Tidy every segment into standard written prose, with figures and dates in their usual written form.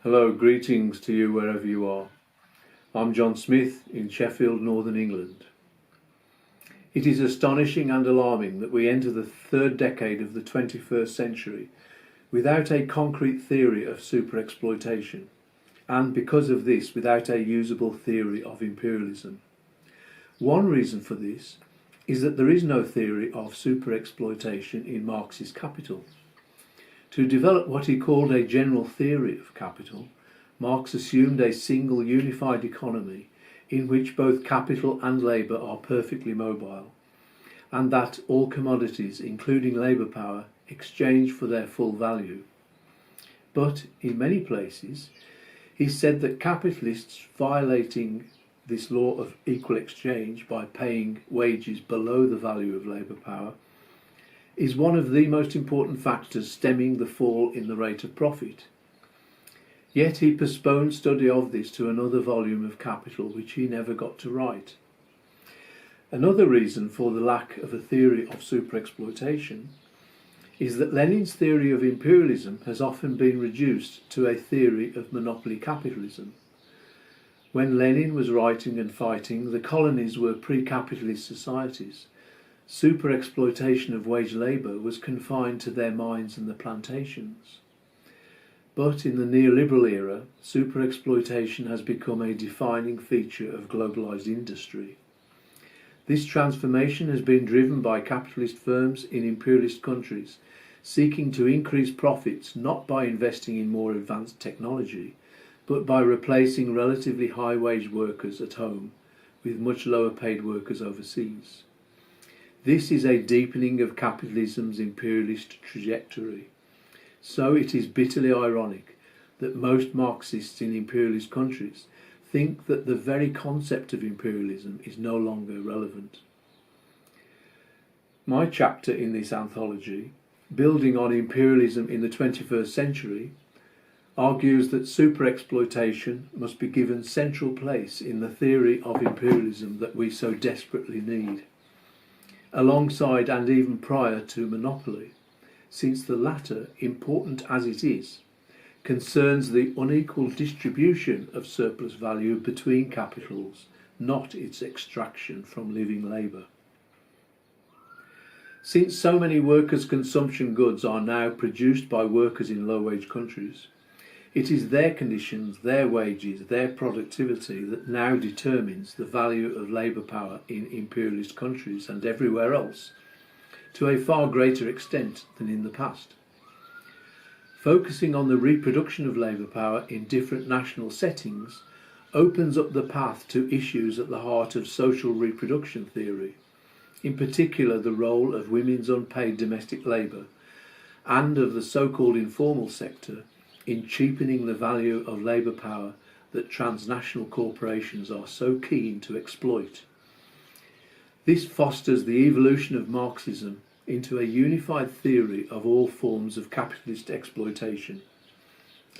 Hello, greetings to you wherever you are. I'm John Smith in Sheffield, Northern England. It is astonishing and alarming that we enter the third decade of the 21st century without a concrete theory of superexploitation, and because of this, without a usable theory of imperialism. One reason for this is that there is no theory of superexploitation in Marx's Capital. To develop what he called a general theory of capital, Marx assumed a single unified economy in which both capital and labour are perfectly mobile, and that all commodities, including labour power, exchange for their full value. But in many places, he said that capitalists violating this law of equal exchange by paying wages below the value of labour power is one of the most important factors stemming the fall in the rate of profit. Yet he postponed study of this to another volume of Capital, which he never got to write. Another reason for the lack of a theory of superexploitation is that Lenin's theory of imperialism has often been reduced to a theory of monopoly capitalism. When Lenin was writing and fighting, the colonies were pre-capitalist societies. Superexploitation of wage labour was confined to their mines and the plantations. But in the neoliberal era, superexploitation has become a defining feature of globalised industry. This transformation has been driven by capitalist firms in imperialist countries, seeking to increase profits not by investing in more advanced technology, but by replacing relatively high-wage workers at home with much lower-paid workers overseas. This is a deepening of capitalism's imperialist trajectory. So it is bitterly ironic that most Marxists in imperialist countries think that the very concept of imperialism is no longer relevant. My chapter in this anthology, Building on Imperialism in the 21st Century, argues that superexploitation must be given central place in the theory of imperialism that we so desperately need, alongside and even prior to monopoly, since the latter, important as it is, concerns the unequal distribution of surplus value between capitals, not its extraction from living labour. Since so many workers' consumption goods are now produced by workers in low-wage countries, it is their conditions, their wages, their productivity that now determines the value of labour power in imperialist countries and everywhere else, to a far greater extent than in the past. Focusing on the reproduction of labour power in different national settings opens up the path to issues at the heart of social reproduction theory, in particular the role of women's unpaid domestic labour and of the so-called informal sector in cheapening the value of labour power that transnational corporations are so keen to exploit. This fosters the evolution of Marxism into a unified theory of all forms of capitalist exploitation,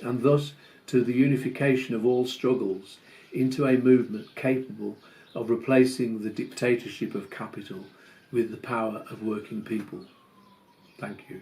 and thus to the unification of all struggles into a movement capable of replacing the dictatorship of capital with the power of working people. Thank you.